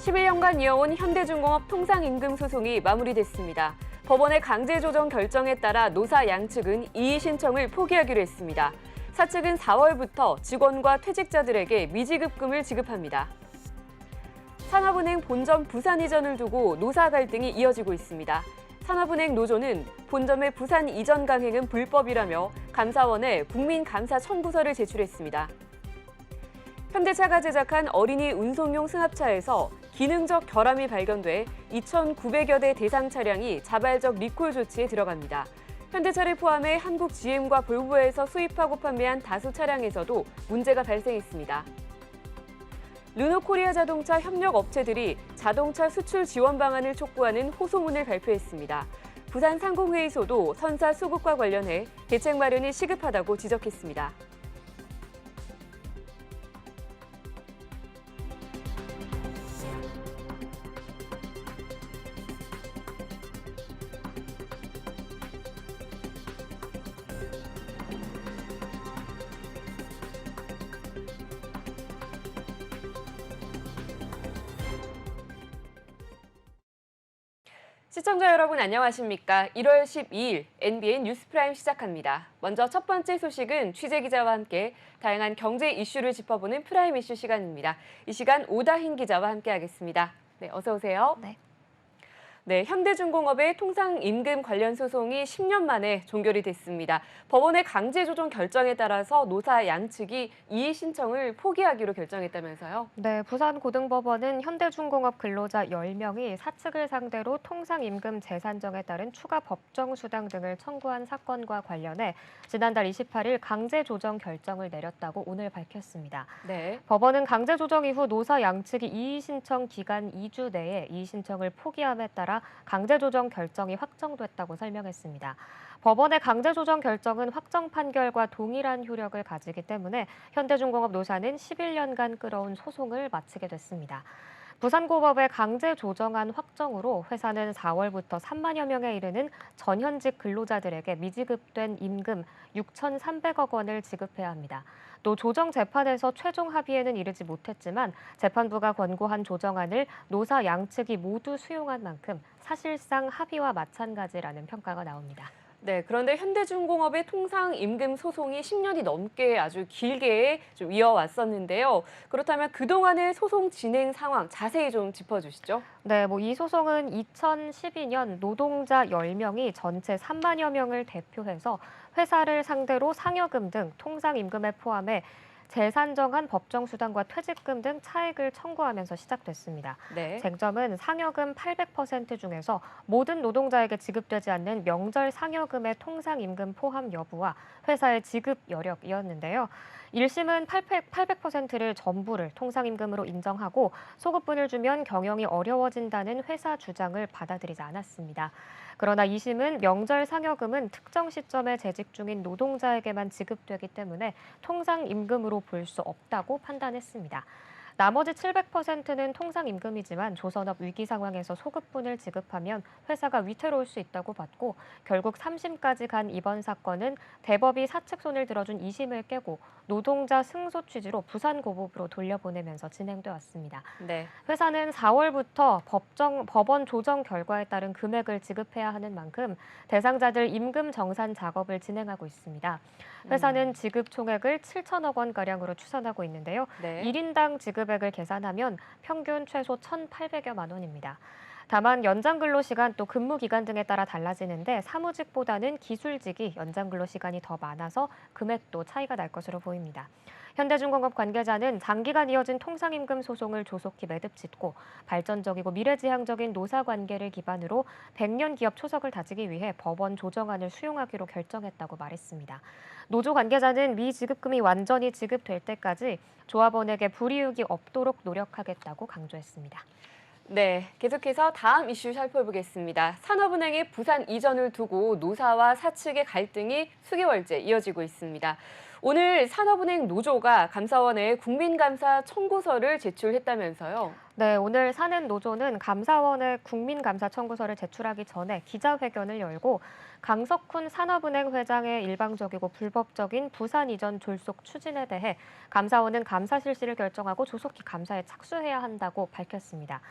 11년간 이어온 현대중공업 통상임금 소송이 마무리됐습니다. 법원의 강제 조정 결정에 따라 노사 양측은 이의 신청을 포기하기로 했습니다. 사측은 4월부터 직원과 퇴직자들에게 미지급금을 지급합니다. 산업은행 본점 부산 이전을 두고 노사 갈등이 이어지고 있습니다. 산업은행 노조는 본점의 부산 이전 강행은 불법이라며 감사원에 국민감사 청구서를 제출했습니다. 현대차가 제작한 어린이 운송용 승합차에서 기능적 결함이 발견돼 2,900여 대 대상 차량이 자발적 리콜 조치에 들어갑니다. 현대차를 포함해 한국 GM과 볼보에서 수입하고 판매한 다수 차량에서도 문제가 발생했습니다. 르노코리아 자동차 협력 업체들이 자동차 수출 지원 방안을 촉구하는 호소문을 발표했습니다. 부산 상공회의소도 선사 수급과 관련해 대책 마련이 시급하다고 지적했습니다. 시청자 여러분 안녕하십니까? 1월 12일 NBN 뉴스프라임 시작합니다. 먼저 첫 번째 소식은 취재기자와 함께 다양한 경제 이슈를 짚어보는 프라임 이슈 시간입니다. 이 시간 오다힌 기자와 함께하겠습니다. 네, 어서 오세요. 네, 현대중공업의 통상임금 관련 소송이 10년 만에 종결이 됐습니다. 법원의 강제 조정 결정에 따라서 노사 양측이 이의 신청을 포기하기로 결정했다면서요? 네, 부산고등법원은 현대중공업 근로자 10명이 사측을 상대로 통상임금 재산정에 따른 추가 법정 수당 등을 청구한 사건과 관련해 지난달 28일 강제 조정 결정을 내렸다고 오늘 밝혔습니다. 네. 법원은 강제 조정 이후 노사 양측이 이의 신청 기간 2주 내에 이의 신청을 포기함에 따라 강제 조정 결정이 확정됐다고 설명했습니다. 법원의 강제 조정 결정은 확정 판결과 동일한 효력을 가지기 때문에 현대중공업 노사는 11년간 끌어온 소송을 마치게 됐습니다. 부산고법의 강제 조정안 확정으로 회사는 4월부터 3만여 명에 이르는 전현직 근로자들에게 미지급된 임금 6,300억 원을 지급해야 합니다. 또 조정 재판에서 최종 합의에는 이르지 못했지만 재판부가 권고한 조정안을 노사 양측이 모두 수용한 만큼 사실상 합의와 마찬가지라는 평가가 나옵니다. 네, 그런데 현대중공업의 통상임금 소송이 10년이 넘게 아주 길게 좀 이어왔었는데요. 그렇다면 그동안의 소송 진행 상황 자세히 좀 짚어주시죠. 네, 이 소송은 2012년 노동자 10명이 전체 3만여 명을 대표해서 회사를 상대로 상여금 등 통상임금에 포함해 재산정한 법정수당과 퇴직금 등 차액을 청구하면서 시작됐습니다. 네. 쟁점은 상여금 800% 중에서 모든 노동자에게 지급되지 않는 명절 상여금의 통상임금 포함 여부와 회사의 지급 여력이었는데요. 1심은 800%를 전부를 통상임금으로 인정하고 소급분을 주면 경영이 어려워진다는 회사 주장을 받아들이지 않았습니다. 그러나 2심은 명절 상여금은 특정 시점에 재직 중인 노동자에게만 지급되기 때문에 통상임금으로 볼 수 없다고 판단했습니다. 나머지 700%는 통상임금이지만 조선업 위기 상황에서 소급분을 지급하면 회사가 위태로울 수 있다고 봤고 결국 3심까지 간 이번 사건은 대법이 사측 손을 들어준 2심을 깨고 노동자 승소 취지로 부산고법으로 돌려보내면서 진행돼 왔습니다. 네. 회사는 4월부터 법원 조정 결과에 따른 금액을 지급해야 하는 만큼 대상자들 임금 정산 작업을 진행하고 있습니다. 회사는 지급 총액을 7천억 원가량으로 추산하고 있는데요. 네. 1인당 지급액을 계산하면 평균 최소 1,800여만 원입니다. 다만 연장 근로시간 또 근무 기간 등에 따라 달라지는데 사무직보다는 기술직이 연장 근로시간이 더 많아서 금액도 차이가 날 것으로 보입니다. 현대중공업 관계자는 장기간 이어진 통상임금 소송을 조속히 매듭짓고 발전적이고 미래지향적인 노사관계를 기반으로 100년 기업 초석을 다지기 위해 법원 조정안을 수용하기로 결정했다고 말했습니다. 노조 관계자는 미지급금이 완전히 지급될 때까지 조합원에게 불이익이 없도록 노력하겠다고 강조했습니다. 네, 계속해서 다음 이슈 살펴보겠습니다. 산업은행의 부산 이전을 두고 노사와 사측의 갈등이 수개월째 이어지고 있습니다. 오늘 산업은행 노조가 감사원에 국민감사 청구서를 제출했다면서요. 네, 오늘 사는노조는 감사원에 국민감사 청구서를 제출하기 전에 기자회견을 열고 강석훈 산업은행 회장의 일방적이고 불법적인 부산 이전 졸속 추진에 대해 감사원은 감사 실시를 결정하고 조속히 감사에 착수해야 한다고 밝혔습니다.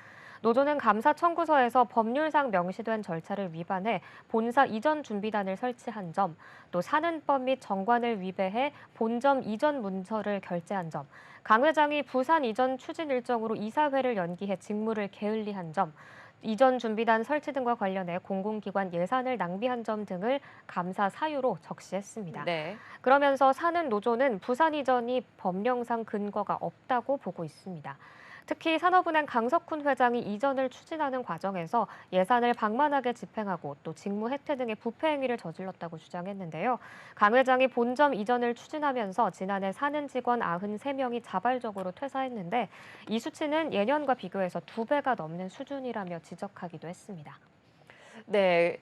노조는 감사 청구서에서 법률상 명시된 절차를 위반해 본사 이전 준비단을 설치한 점, 또 사는법 및 정관을 위배해 본점 이전 문서를 결재한 점, 강 회장이 부산 이전 추진 일정으로 이사회를 연기해 직무를 게을리한 점, 이전 준비단 설치 등과 관련해 공공기관 예산을 낭비한 점 등을 감사 사유로 적시했습니다. 네. 그러면서 사는 노조는 부산 이전이 법령상 근거가 없다고 보고 있습니다. 특히 산업은행 강석훈 회장이 이전을 추진하는 과정에서 예산을 방만하게 집행하고 또 직무 해태 등의 부패 행위를 저질렀다고 주장했는데요. 강 회장이 본점 이전을 추진하면서 지난해 사는 직원 93명이 자발적으로 퇴사했는데 이 수치는 예년과 비교해서 2배가 넘는 수준이라며 지적하기도 했습니다. 네.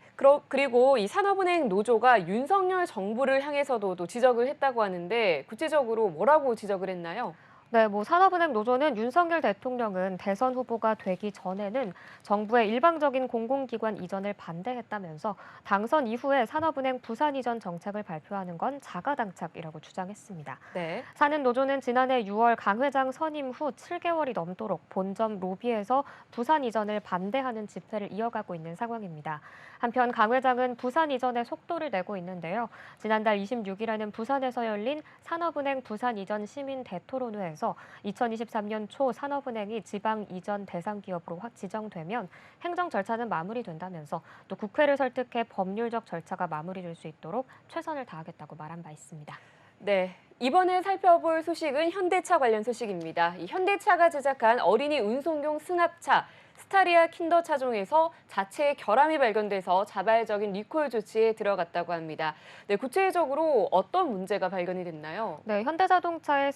그리고 이 산업은행 노조가 윤석열 정부를 향해서도 또 지적을 했다고 하는데 구체적으로 뭐라고 지적을 했나요? 네, 산업은행 노조는 윤석열 대통령은 대선 후보가 되기 전에는 정부의 일방적인 공공기관 이전을 반대했다면서 당선 이후에 산업은행 부산 이전 정책을 발표하는 건 자가당착이라고 주장했습니다. 네. 사는 노조는 지난해 6월 강 회장 선임 후 7개월이 넘도록 본점 로비에서 부산 이전을 반대하는 집회를 이어가고 있는 상황입니다. 한편 강 회장은 부산 이전에 속도를 내고 있는데요. 지난달 26일에는 부산에서 열린 산업은행 부산 이전 시민 대토론회에서 2023년 초 산업은행이 지방 이전 대상 기업으로 지정되면 행정 절차는 마무리된다면서 또 국회를 설득해 법률적 절차가 마무리될 수 있도록 최선을 다하겠다고 말한 바 있습니다. 네. 이번에 살펴볼 소식은 현대차 관련 소식입니다. 이 현대차가 제작한 어린이 운송용 승합차 스타리아 킨더 차종에서 자체 결함이 발견돼서 자발적인 리콜 조치에 들어갔다고 합니다. 네, 구체적으로 어떤 문제가 발견이 됐나요? 네, 현대자동차의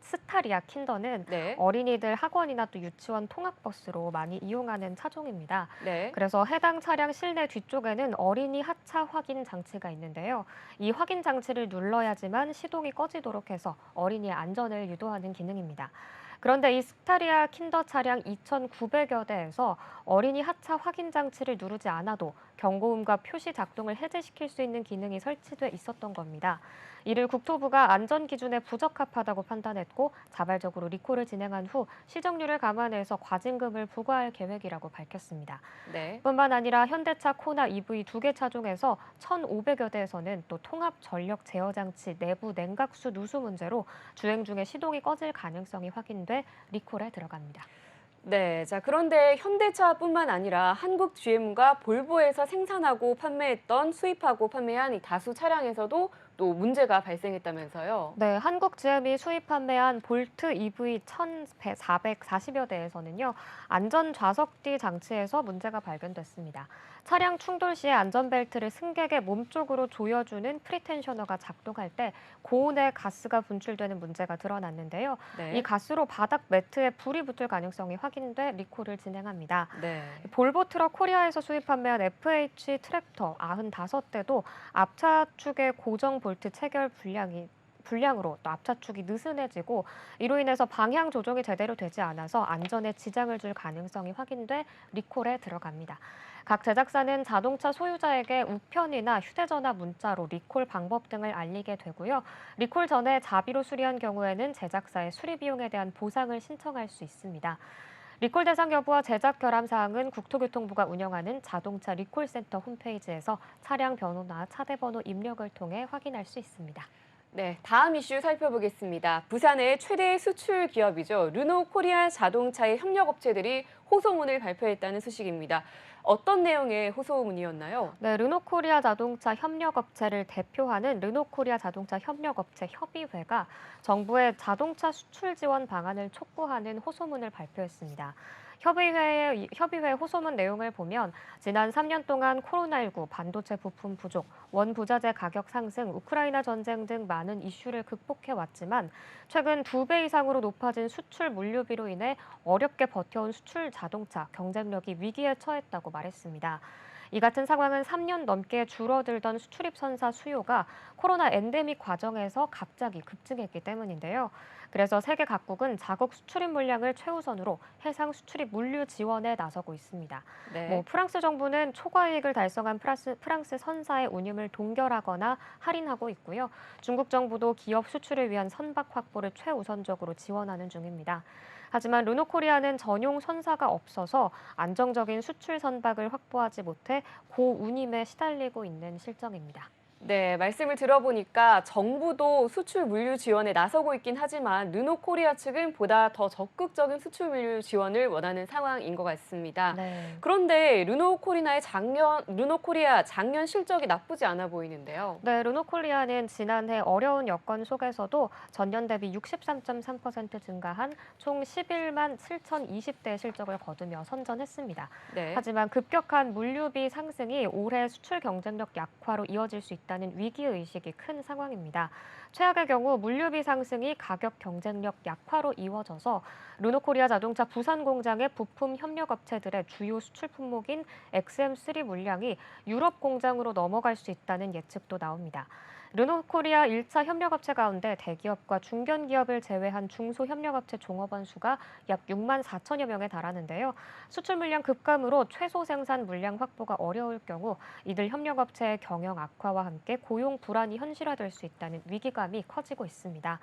스타리아 킨더는 네. 어린이들 학원이나 또 유치원 통학버스로 많이 이용하는 차종입니다. 네. 그래서 해당 차량 실내 뒤쪽에는 어린이 하차 확인 장치가 있는데요. 이 확인 장치를 눌러야지만 시동이 꺼지도록 해서 어린이의 안전을 유도하는 기능입니다. 그런데 이 스타리아 킨더 차량 2,900여 대에서 어린이 하차 확인 장치를 누르지 않아도 경고음과 표시 작동을 해제시킬 수 있는 기능이 설치돼 있었던 겁니다. 이를 국토부가 안전 기준에 부적합하다고 판단했고 자발적으로 리콜을 진행한 후 시정률을 감안해서 과징금을 부과할 계획이라고 밝혔습니다. 네. 뿐만 아니라 현대차 코나 EV 2개 차종에서 1,500여 대에서는 또 통합 전력 제어 장치 내부 냉각수 누수 문제로 주행 중에 시동이 꺼질 가능성이 확인돼 리콜에 들어갑니다. 네, 자, 그런데 현대차뿐만 아니라 한국 GM과 볼보에서 생산하고 판매했던 수입하고 판매한 이 다수 차량에서도 또 문제가 발생했다면서요. 네, 한국 GM이 수입 판매한 볼트 EV 1,440여 대에서는요, 안전 좌석뒤 장치에서 문제가 발견됐습니다. 차량 충돌 시에 안전벨트를 승객의 몸쪽으로 조여주는 프리텐셔너가 작동할 때 고온의 가스가 분출되는 문제가 드러났는데요. 네. 이 가스로 바닥 매트에 불이 붙을 가능성이 확인돼 리콜을 진행합니다. 네. 볼보 트럭 코리아에서 수입 판매한 FH 트랙터 95대도 앞차축의 고정 볼트 체결 불량으로 또 앞차축이 느슨해지고 이로 인해서 방향 조정이 제대로 되지 않아서 안전에 지장을 줄 가능성이 확인돼 리콜에 들어갑니다. 각 제작사는 자동차 소유자에게 우편이나 휴대전화 문자로 리콜 방법 등을 알리게 되고요. 리콜 전에 자비로 수리한 경우에는 제작사의 수리 비용에 대한 보상을 신청할 수 있습니다. 리콜 대상 여부와 제작 결함 사항은 국토교통부가 운영하는 자동차 리콜센터 홈페이지에서 차량 번호나 차대 번호 입력을 통해 확인할 수 있습니다. 네, 다음 이슈 살펴보겠습니다. 부산의 최대 수출 기업이죠. 르노 코리아 자동차의 협력업체들이 호소문을 발표했다는 소식입니다. 어떤 내용의 호소문이었나요? 네, 르노코리아 자동차 협력업체를 대표하는 르노코리아 자동차 협력업체 협의회가 정부의 자동차 수출 지원 방안을 촉구하는 호소문을 발표했습니다. 협의회 호소문 내용을 보면 지난 3년 동안 코로나19, 반도체 부품 부족, 원부자재 가격 상승, 우크라이나 전쟁 등 많은 이슈를 극복해 왔지만 최근 2배 이상으로 높아진 수출 물류비로 인해 어렵게 버텨온 수출 자동차 경쟁력이 위기에 처했다고 말했습니다. 이 같은 상황은 3년 넘게 줄어들던 수출입 선사 수요가 코로나 엔데믹 과정에서 갑자기 급증했기 때문인데요. 그래서 세계 각국은 자국 수출입 물량을 최우선으로 해상 수출입 물류 지원에 나서고 있습니다. 네. 프랑스 정부는 초과이익을 달성한 프랑스 선사의 운임을 동결하거나 할인하고 있고요. 중국 정부도 기업 수출을 위한 선박 확보를 최우선적으로 지원하는 중입니다. 하지만 르노코리아는 전용 선사가 없어서 안정적인 수출 선박을 확보하지 못해 고운임에 시달리고 있는 실정입니다. 네, 말씀을 들어보니까 정부도 수출 물류 지원에 나서고 있긴 하지만 르노코리아 측은 보다 더 적극적인 수출 물류 지원을 원하는 상황인 것 같습니다. 네. 그런데 르노코리아 작년 실적이 나쁘지 않아 보이는데요. 네, 르노코리아는 지난해 어려운 여건 속에서도 전년 대비 63.3% 증가한 총 11만 7,020대 실적을 거두며 선전했습니다. 네. 하지만 급격한 물류비 상승이 올해 수출 경쟁력 약화로 이어질 수 있다는 위기의식이 큰 상황입니다. 최악의 경우 물류비 상승이 가격 경쟁력 약화로 이어져서 르노코리아 자동차 부산 공장의 부품 협력업체들의 주요 수출 품목인 XM3 물량이 유럽 공장으로 넘어갈 수 있다는 예측도 나옵니다. 르노코리아 1차 협력업체 가운데 대기업과 중견기업을 제외한 중소협력업체 종업원 수가 약 6만 4천여 명에 달하는데요. 수출 물량 급감으로 최소 생산 물량 확보가 어려울 경우 이들 협력업체의 경영 악화와 함께 고용 불안이 현실화될 수 있다는 위기감이 커지고 있습니다.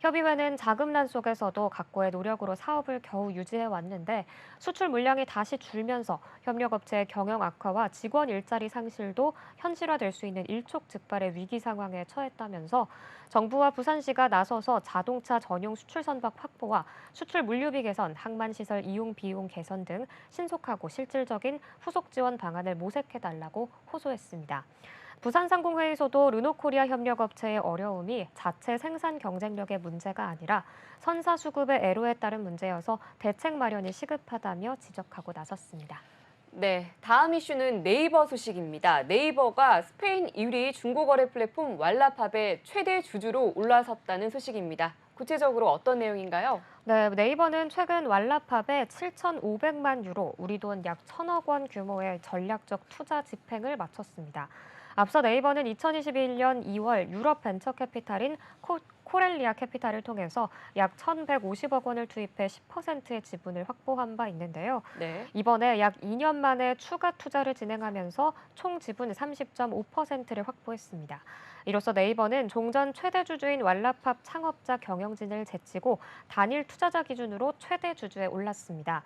협의회는 자금난 속에서도 각고의 노력으로 사업을 겨우 유지해 왔는데 수출 물량이 다시 줄면서 협력업체의 경영 악화와 직원 일자리 상실도 현실화될 수 있는 일촉즉발의 위기 상황에 처했다면서 정부와 부산시가 나서서 자동차 전용 수출 선박 확보와 수출 물류비 개선, 항만시설 이용 비용 개선 등 신속하고 실질적인 후속 지원 방안을 모색해달라고 호소했습니다. 부산상공회의소도 르노코리아 협력업체의 어려움이 자체 생산 경쟁력의 문제가 아니라 선사 수급의 애로에 따른 문제여서 대책 마련이 시급하다며 지적하고 나섰습니다. 네, 다음 이슈는 네이버 소식입니다. 네이버가 스페인 1위 중고거래 플랫폼 왈라팝의 최대 주주로 올라섰다는 소식입니다. 구체적으로 어떤 내용인가요? 네, 네이버는 최근 왈라팝에 7,500만 유로, 우리 돈 약 1,000억 원 규모의 전략적 투자 집행을 마쳤습니다. 앞서 네이버는 2021년 2월 유럽 벤처 캐피탈인 코렐리아 캐피탈을 통해서 약 1,150억 원을 투입해 10%의 지분을 확보한 바 있는데요. 네. 이번에 약 2년 만에 추가 투자를 진행하면서 총 지분 30.5%를 확보했습니다. 이로써 네이버는 종전 최대 주주인 왈라팝 창업자 경영진을 제치고 단일 투자자 기준으로 최대 주주에 올랐습니다.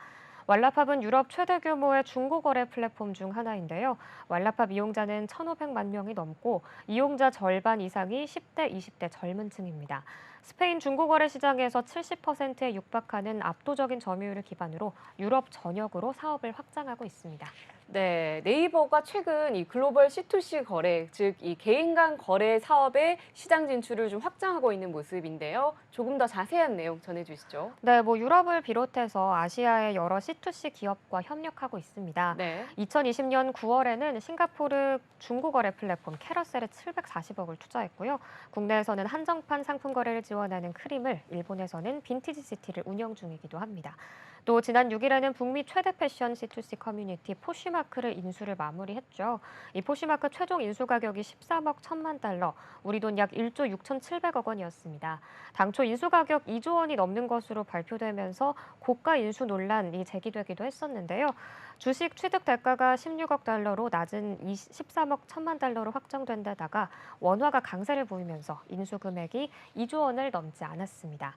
왈라팝은 유럽 최대 규모의 중고거래 플랫폼 중 하나인데요. 왈라팝 이용자는 1,500만 명이 넘고 이용자 절반 이상이 10대, 20대 젊은 층입니다. 스페인 중고거래 시장에서 70%에 육박하는 압도적인 점유율을 기반으로 유럽 전역으로 사업을 확장하고 있습니다. 네, 네이버가 최근 이 글로벌 C2C 거래, 즉 이 개인 간 거래 사업의 시장 진출을 좀 확장하고 있는 모습인데요. 조금 더 자세한 내용 전해주시죠. 네, 유럽을 비롯해서 아시아의 여러 C2C 기업과 협력하고 있습니다. 네. 2020년 9월에는 싱가포르 중고거래 플랫폼 캐러셀에 740억을 투자했고요. 국내에서는 한정판 상품 거래를 지원하는 크림을, 일본에서는 빈티지 시티를 운영 중이기도 합니다. 또 지난 6일에는 북미 최대 패션 C2C 커뮤니티 포쉬마크를 인수를 마무리했죠. 이 포쉬마크 최종 인수 가격이 13억 1천만 달러, 우리 돈 약 1조 6,700억 원이었습니다. 당초 인수 가격 2조 원이 넘는 것으로 발표되면서 고가 인수 논란이 제기되기도 했었는데요. 주식 취득 대가가 16억 달러로 낮은 13억 1천만 달러로 확정된 데다가 원화가 강세를 보이면서 인수 금액이 2조 원을 넘지 않았습니다.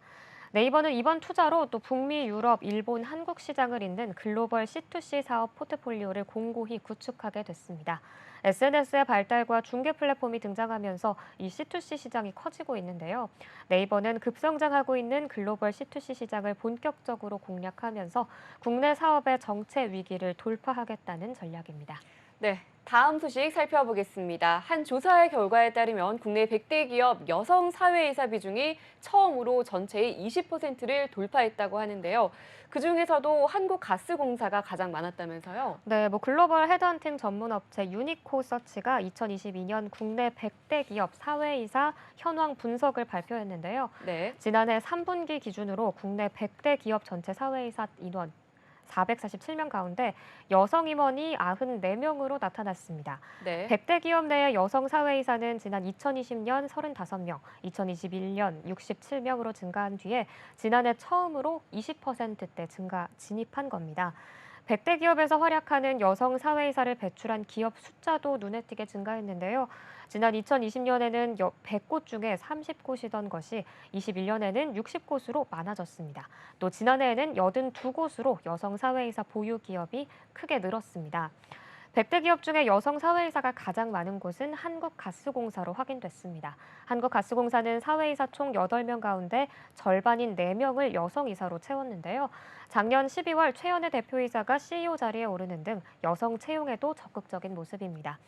네이버는 이번 투자로 또 북미, 유럽, 일본, 한국 시장을 잇는 글로벌 C2C 사업 포트폴리오를 공고히 구축하게 됐습니다. SNS의 발달과 중개 플랫폼이 등장하면서 이 C2C 시장이 커지고 있는데요. 네이버는 급성장하고 있는 글로벌 C2C 시장을 본격적으로 공략하면서 국내 사업의 정체 위기를 돌파하겠다는 전략입니다. 네, 다음 소식 살펴보겠습니다. 한 조사의 결과에 따르면 국내 100대 기업 여성 사회이사 비중이 처음으로 전체의 20%를 돌파했다고 하는데요. 그중에서도 한국가스공사가 가장 많았다면서요? 네, 글로벌 헤드헌팅 전문 업체 유니코 서치가 2022년 국내 100대 기업 사회이사 현황 분석을 발표했는데요. 네. 지난해 3분기 기준으로 국내 100대 기업 전체 사회이사 인원 447명 가운데 여성 임원이 94명으로 나타났습니다. 네. 100대 기업 내의 여성 사회이사는 지난 2020년 35명, 2021년 67명으로 증가한 뒤에 지난해 처음으로 20%대 진입한 겁니다. 100대 기업에서 활약하는 여성 사회이사를 배출한 기업 숫자도 눈에 띄게 증가했는데요. 지난 2020년에는 100곳 중에 30곳이던 것이 21년에는 60곳으로 많아졌습니다. 또 지난해에는 82곳으로 여성 사회이사 보유 기업이 크게 늘었습니다. 100대 기업 중에 여성 사회이사가 가장 많은 곳은 한국가스공사로 확인됐습니다. 한국가스공사는 사회이사 총 8명 가운데 절반인 4명을 여성이사로 채웠는데요. 작년 12월 최연애 대표이사가 CEO 자리에 오르는 등 여성 채용에도 적극적인 모습입니다.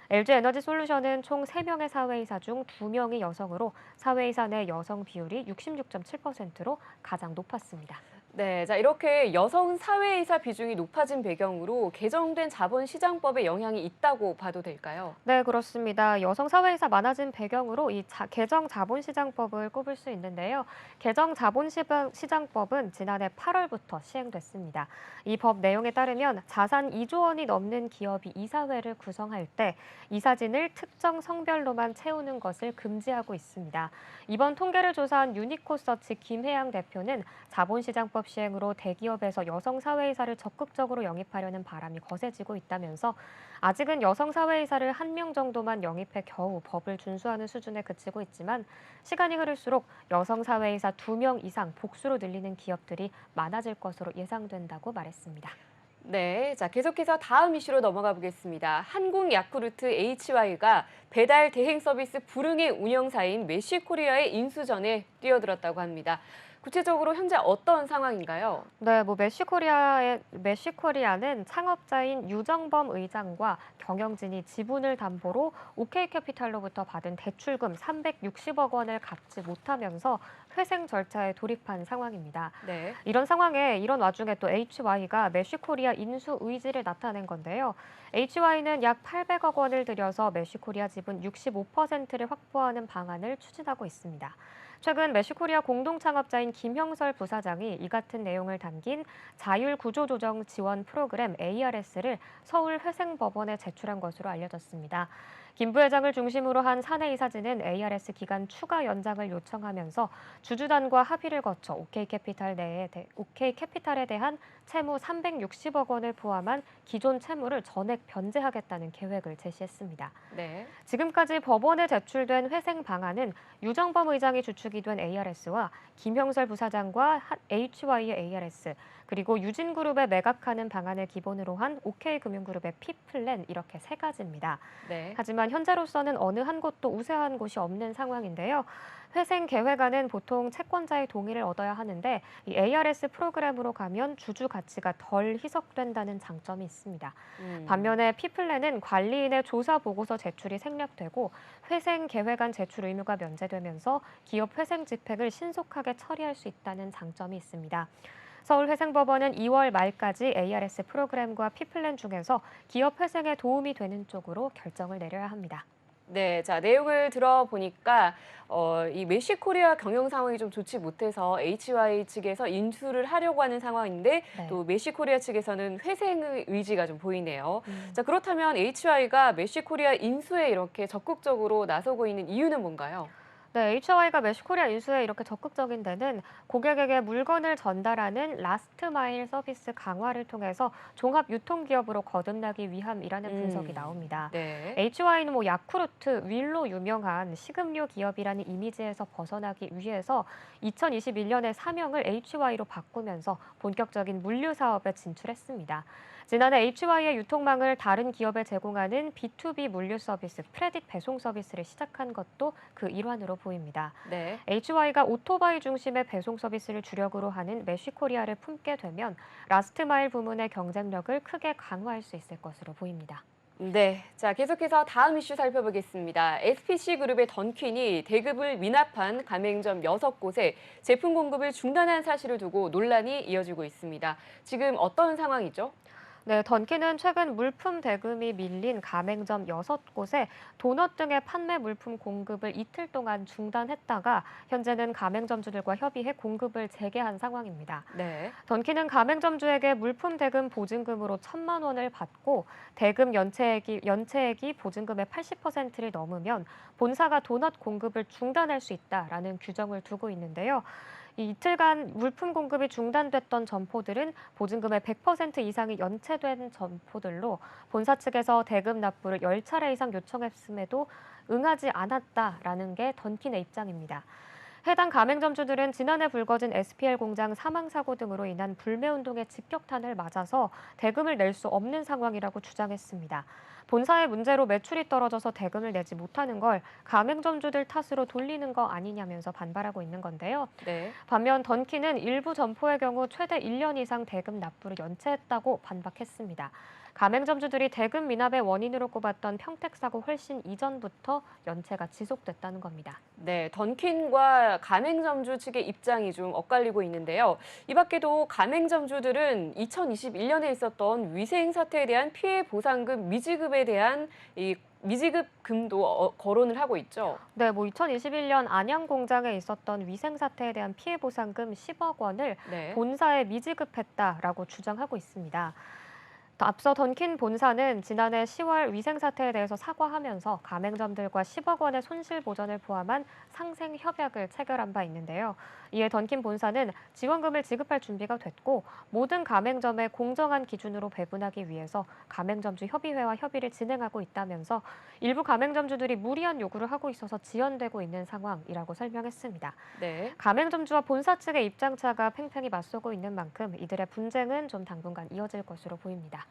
LG에너지솔루션은 총 3명의 사회이사 중 2명이 여성으로 사회이사 내 여성 비율이 66.7%로 가장 높았습니다. 네, 자 이렇게 여성 사회이사 비중이 높아진 배경으로 개정된 자본시장법에 영향이 있다고 봐도 될까요? 네, 그렇습니다. 여성 사회이사 많아진 배경으로 개정 자본시장법을 꼽을 수 있는데요. 개정 자본시장법은 지난해 8월부터 시행됐습니다. 이 법 내용에 따르면 자산 2조 원이 넘는 기업이 이사회를 구성할 때 이사진을 특정 성별로만 채우는 것을 금지하고 있습니다. 이번 통계를 조사한 유니코서치 김혜양 대표는 자본시장법 시행으로 대기업에서 여성 사회이사를 적극적으로 영입하려는 바람이 거세지고 있다면서 아직은 여성 사회이사를 1명 정도만 영입해 겨우 법을 준수하는 수준에 그치고 있지만 시간이 흐를수록 여성 사회이사 2명 이상 복수로 늘리는 기업들이 많아질 것으로 예상된다고 말했습니다. 네, 자 계속해서 다음 이슈로 넘어가 보겠습니다. 한국 야쿠르트 HY가 배달 대행 서비스 불응의 운영사인 메쉬코리아의 인수전에 뛰어들었다고 합니다. 구체적으로 현재 어떤 상황인가요? 네, 메쉬코리아는 창업자인 유정범 의장과 경영진이 지분을 담보로 OK캐피탈로부터 받은 대출금 360억 원을 갚지 못하면서 회생 절차에 돌입한 상황입니다. 네. 이런 와중에 또 HY가 메쉬코리아 인수 의지를 나타낸 건데요. HY는 약 800억 원을 들여서 메쉬코리아 지분 65%를 확보하는 방안을 추진하고 있습니다. 최근 메쉬코리아 공동 창업자인 김형설 부사장이 이 같은 내용을 담긴 자율구조조정 지원 프로그램 ARS를 서울회생법원에 제출한 것으로 알려졌습니다. 김 부회장을 중심으로 한 사내 이사진은 ARS 기간 추가 연장을 요청하면서 주주단과 합의를 거쳐 OK캐피탈에 대한 채무 360억 원을 포함한 기존 채무를 전액 변제하겠다는 계획을 제시했습니다. 네. 지금까지 법원에 제출된 회생 방안은 유정범 의장이 주축이 된 ARS와 김형설 부사장과 HY의 ARS, 그리고 유진그룹에 매각하는 방안을 기본으로 한 OK금융그룹의 P플랜 이렇게 3가지입니다. 네. 하지만 현재로서는 어느 한 곳도 우세한 곳이 없는 상황인데요. 회생 계획안은 보통 채권자의 동의를 얻어야 하는데 이 ARS 프로그램으로 가면 주주 가치가 덜 희석된다는 장점이 있습니다. 반면에 P플랜은 관리인의 조사 보고서 제출이 생략되고 회생 계획안 제출 의무가 면제되면서 기업 회생 집행을 신속하게 처리할 수 있다는 장점이 있습니다. 서울회생법원은 2월 말까지 ARS 프로그램과 P플랜 중에서 기업 회생에 도움이 되는 쪽으로 결정을 내려야 합니다. 네, 자 내용을 들어보니까 이 메쉬코리아 경영 상황이 좀 좋지 못해서 HY 측에서 인수를 하려고 하는 상황인데 네. 또 메쉬코리아 측에서는 회생의 의지가 좀 보이네요. 자 그렇다면 HY가 메쉬코리아 인수에 이렇게 적극적으로 나서고 있는 이유는 뭔가요? 네, HY가 메쉬코리아 인수에 이렇게 적극적인 데는 고객에게 물건을 전달하는 라스트 마일 서비스 강화를 통해서 종합 유통기업으로 거듭나기 위함이라는 분석이 나옵니다. 네. HY는 야쿠르트, 윌로 유명한 식음료 기업이라는 이미지에서 벗어나기 위해서 2021년에 사명을 HY로 바꾸면서 본격적인 물류 사업에 진출했습니다. 지난해 HY의 유통망을 다른 기업에 제공하는 B2B 물류 서비스 프레딧 배송 서비스를 시작한 것도 그 일환으로 보입니다. 네. HY가 오토바이 중심의 배송 서비스를 주력으로 하는 메쉬코리아를 품게 되면 라스트 마일 부문의 경쟁력을 크게 강화할 수 있을 것으로 보입니다. 네, 자 계속해서 다음 이슈 살펴보겠습니다. SPC그룹의 던퀸이 대급을 미납한 가맹점 6곳에 제품 공급을 중단한 사실을 두고 논란이 이어지고 있습니다. 지금 어떤 상황이죠? 네, 던킨은 최근 물품 대금이 밀린 가맹점 6곳에 도넛 등의 판매 물품 공급을 이틀 동안 중단했다가 현재는 가맹점주들과 협의해 공급을 재개한 상황입니다. 네. 던킨은 가맹점주에게 물품 대금 보증금으로 1,000만 원을 받고 대금 연체액이 보증금의 80%를 넘으면 본사가 도넛 공급을 중단할 수 있다라는 규정을 두고 있는데요. 이 이틀간 물품 공급이 중단됐던 점포들은 보증금의 100% 이상이 연체된 점포들로 본사 측에서 대금 납부를 10차례 이상 요청했음에도 응하지 않았다라는 게 던킨의 입장입니다. 해당 가맹점주들은 지난해 불거진 SPL 공장 사망 사고 등으로 인한 불매운동의 직격탄을 맞아서 대금을 낼 수 없는 상황이라고 주장했습니다. 본사의 문제로 매출이 떨어져서 대금을 내지 못하는 걸 가맹점주들 탓으로 돌리는 거 아니냐면서 반발하고 있는 건데요. 네. 반면 던킨은 일부 점포의 경우 최대 1년 이상 대금 납부를 연체했다고 반박했습니다. 가맹점주들이 대금 미납의 원인으로 꼽았던 평택 사고 훨씬 이전부터 연체가 지속됐다는 겁니다. 네, 던킨과 가맹점주 측의 입장이 좀 엇갈리고 있는데요. 이 밖에도 가맹점주들은 2021년에 있었던 위생 사태에 대한 피해 보상금 미지급에 대한 이 미지급금도 거론을 하고 있죠. 네, 2021년 안양 공장에 있었던 위생 사태에 대한 피해 보상금 10억 원을 네. 본사에 미지급했다라고 주장하고 있습니다. 앞서 던킨 본사는 지난해 10월 위생 사태에 대해서 사과하면서 가맹점들과 10억 원의 손실 보전을 포함한 상생 협약을 체결한 바 있는데요. 이에 던킨 본사는 지원금을 지급할 준비가 됐고 모든 가맹점에 공정한 기준으로 배분하기 위해서 가맹점주 협의회와 협의를 진행하고 있다면서 일부 가맹점주들이 무리한 요구를 하고 있어서 지연되고 있는 상황이라고 설명했습니다. 네. 가맹점주와 본사 측의 입장차가 팽팽히 맞서고 있는 만큼 이들의 분쟁은 좀 당분간 이어질 것으로 보입니다.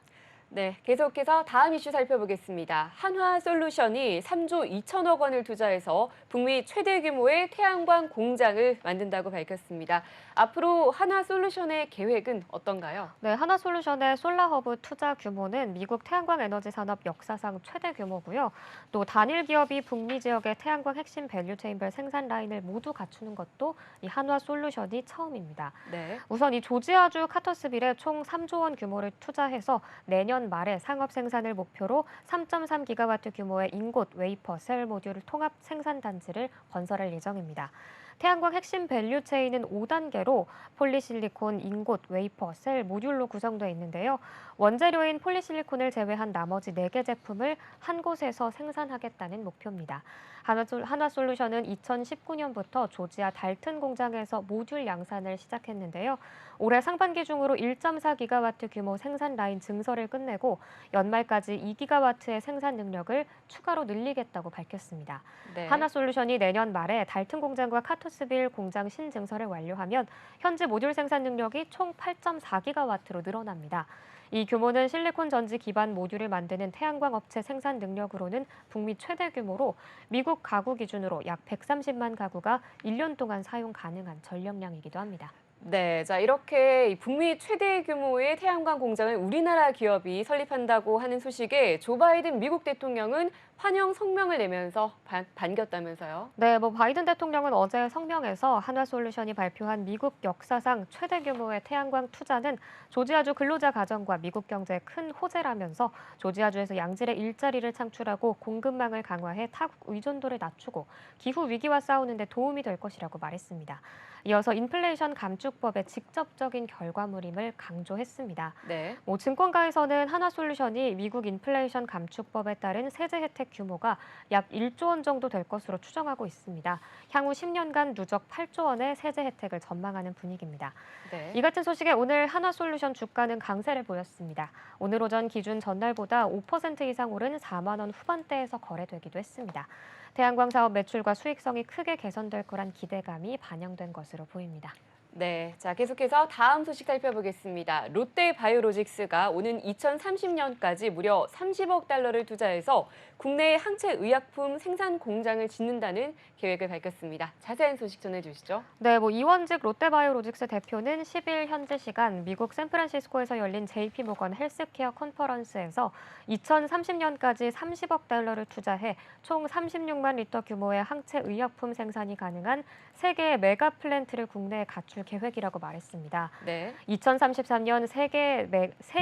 네, 계속해서 다음 이슈 살펴보겠습니다. 한화솔루션이 3조 2천억 원을 투자해서 북미 최대 규모의 태양광 공장을 만든다고 밝혔습니다. 앞으로 한화솔루션의 계획은 어떤가요? 네, 하나솔루션의 솔라허브 투자 규모는 미국 태양광 에너지 산업 역사상 최대 규모고요. 또 단일 기업이 북미 지역의 태양광 핵심 밸류체인별 생산 라인을 모두 갖추는 것도 이 한화솔루션이 처음입니다. 네. 우선 이 조지아주 카터스빌에 총 3조 원 규모를 투자해서 내년 말에 상업 생산을 목표로 3.3기가와트 규모의 인곳 웨이퍼 셀 모듈 통합 생산 단지를 건설할 예정입니다. 태양광 핵심 밸류 체인은 5단계로 폴리실리콘, 인곳, 웨이퍼, 셀, 모듈로 구성되어 있는데요. 원재료인 폴리실리콘을 제외한 나머지 4개 제품을 한 곳에서 생산하겠다는 목표입니다. 한화솔루션은 2019년부터 조지아 달튼 공장에서 모듈 양산을 시작했는데요. 올해 상반기 중으로 1.4기가와트 규모 생산 라인 증설을 끝내고 연말까지 2기가와트의 생산 능력을 추가로 늘리겠다고 밝혔습니다. 네. 한화솔루션이 내년 말에 달튼 공장과 카터스빌 공장 신증설을 완료하면 현재 모듈 생산 능력이 총 8.4기가와트로 늘어납니다. 이 규모는 실리콘 전지 기반 모듈을 만드는 태양광 업체 생산 능력으로는 북미 최대 규모로 미국 가구 기준으로 약 130만 가구가 1년 동안 사용 가능한 전력량이기도 합니다. 네, 자 이렇게 북미 최대 규모의 태양광 공장을 우리나라 기업이 설립한다고 하는 소식에 조 바이든 미국 대통령은 환영 성명을 내면서 반겼다면서요? 네, 바이든 대통령은 어제 성명에서 한화솔루션이 발표한 미국 역사상 최대 규모의 태양광 투자는 조지아주 근로자 가정과 미국 경제에 큰 호재라면서 조지아주에서 양질의 일자리를 창출하고 공급망을 강화해 타국 의존도를 낮추고 기후 위기와 싸우는 데 도움이 될 것이라고 말했습니다. 이어서 인플레이션 감축법의 직접적인 결과물임을 강조했습니다. 네. 증권가에서는 한화솔루션이 미국 인플레이션 감축법에 따른 세제 혜택 규모가 약 1조 원 정도 될 것으로 추정하고 있습니다. 향후 10년간 누적 8조 원의 세제 혜택을 전망하는 분위기입니다. 네. 이 같은 소식에 오늘 한화솔루션 주가는 강세를 보였습니다. 오늘 오전 기준 전날보다 5% 이상 오른 4만 원 후반대에서 거래되기도 했습니다. 태양광 사업 매출과 수익성이 크게 개선될 거란 기대감이 반영된 것으로 보입니다. 네, 자 계속해서 다음 소식 살펴보겠습니다. 롯데바이오로직스가 오는 2030년까지 무려 30억 달러를 투자해서 국내 항체 의약품 생산 공장을 짓는다는 계획을 밝혔습니다. 자세한 소식 전해주시죠. 네, 이원직 롯데바이오로직스 대표는 10일 현지 시간 미국 샌프란시스코에서 열린 JP모건 헬스케어 컨퍼런스에서 2030년까지 30억 달러를 투자해 총 36만 리터 규모의 항체 의약품 생산이 가능한 3개의 메가 플랜트를 국내에 갖출 계획이라고 말했습니다. 네. 2033년 세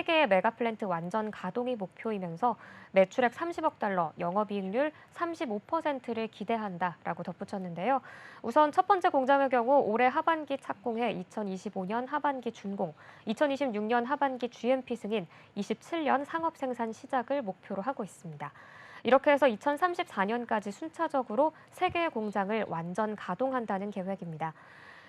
개의 메가플랜트 완전 가동이 목표이면서 매출액 30억 달러, 영업이익률 35%를 기대한다라고 덧붙였는데요. 우선 첫 번째 공장의 경우 올해 하반기 착공해 2025년 하반기 준공, 2026년 하반기 GMP 승인, 27년 상업 생산 시작을 목표로 하고 있습니다. 이렇게 해서 2034년까지 순차적으로 3개의 공장을 완전 가동한다는 계획입니다.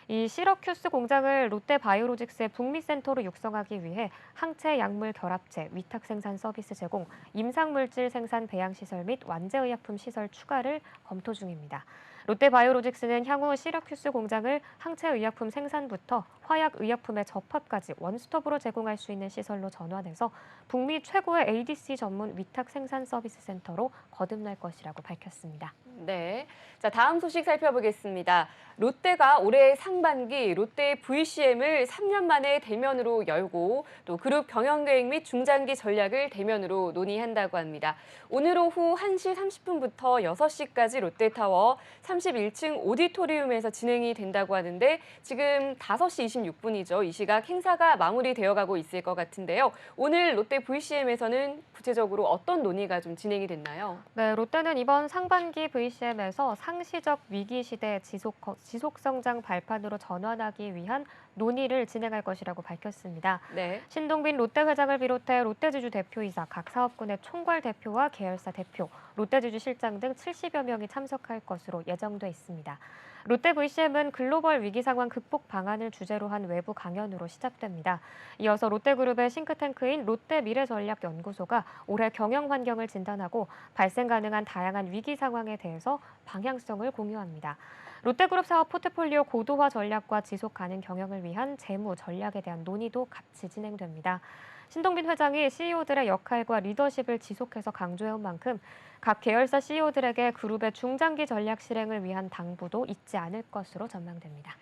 이 시러큐스 공장을 롯데바이오로직스의 북미센터로 육성하기 위해 항체 약물 결합체, 위탁 생산 서비스 제공, 임상물질 생산 배양 시설 및 완제의약품 시설 추가를 검토 중입니다. 롯데바이오로직스는 향후 시러큐스 공장을 항체의약품 생산부터 화약의약품의 접합까지 원스톱으로 제공할 수 있는 시설로 전환해서 북미 최고의 ADC 전문 위탁 생산 서비스 센터로 거듭날 것이라고 밝혔습니다. 네. 자, 다음 소식 살펴보겠습니다. 롯데가 올해 상반기 롯데 VCM을 3년 만에 대면으로 열고 또 그룹 경영계획 및 중장기 전략을 대면으로 논의한다고 합니다. 오늘 오후 1시 30분부터 6시까지 롯데타워 31층 오디토리움에서 진행이 된다고 하는데 지금 5시 26분이죠. 이 시각 행사가 마무리되어 가고 있을 것 같은데요. 오늘 롯데 VCM에서는 구체적으로 어떤 논의가 좀 진행이 됐나요? 네, 롯데는 이번 상반기 VCM에서 상시적 위기 시대 지속 성장 발판으로 전환하기 위한 논의를 진행할 것이라고 밝혔습니다. 네. 신동빈 롯데 회장을 비롯해 롯데지주 대표이사, 각 사업군의 총괄 대표와 계열사 대표, 롯데지주 실장 등 70여 명이 참석할 것으로 예정돼 있습니다. 롯데 VCM은 글로벌 위기 상황 극복 방안을 주제로 한 외부 강연으로 시작됩니다. 이어서 롯데그룹의 싱크탱크인 롯데미래전략연구소가 올해 경영 환경을 진단하고 발생 가능한 다양한 위기 상황에 대해서 방향성을 공유합니다. 롯데그룹 사업 포트폴리오 고도화 전략과 지속 가능 경영을 위한 재무 전략에 대한 논의도 같이 진행됩니다. 신동빈 회장이 CEO들의 역할과 리더십을 지속해서 강조해온 만큼 각 계열사 CEO들에게 그룹의 중장기 전략 실행을 위한 당부도 잊지 않을 것으로 전망됩니다.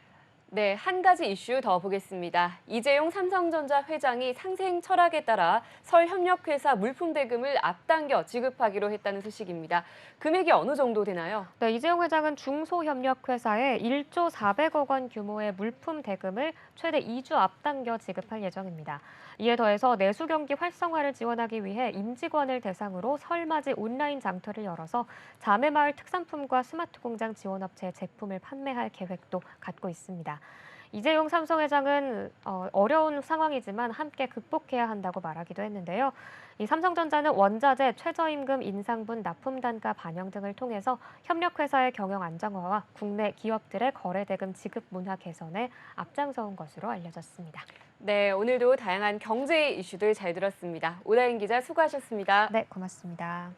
네, 한 가지 이슈 더 보겠습니다. 이재용 삼성전자 회장이 상생 철학에 따라 설 협력회사 물품 대금을 앞당겨 지급하기로 했다는 소식입니다. 금액이 어느 정도 되나요? 네, 이재용 회장은 중소협력회사에 1조 400억 원 규모의 물품 대금을 최대 2주 앞당겨 지급할 예정입니다. 이에 더해서 내수 경기 활성화를 지원하기 위해 임직원을 대상으로 설맞이 온라인 장터를 열어서 자매마을 특산품과 스마트 공장 지원업체의 제품을 판매할 계획도 갖고 있습니다. 이재용 삼성 회장은 어려운 상황이지만 함께 극복해야 한다고 말하기도 했는데요. 이 삼성전자는 원자재, 최저임금 인상분, 납품 단가 반영 등을 통해서 협력회사의 경영 안정화와 국내 기업들의 거래 대금 지급 문화 개선에 앞장서온 것으로 알려졌습니다. 네, 오늘도 다양한 경제 이슈들 잘 들었습니다. 오다인 기자 수고하셨습니다. 네, 고맙습니다.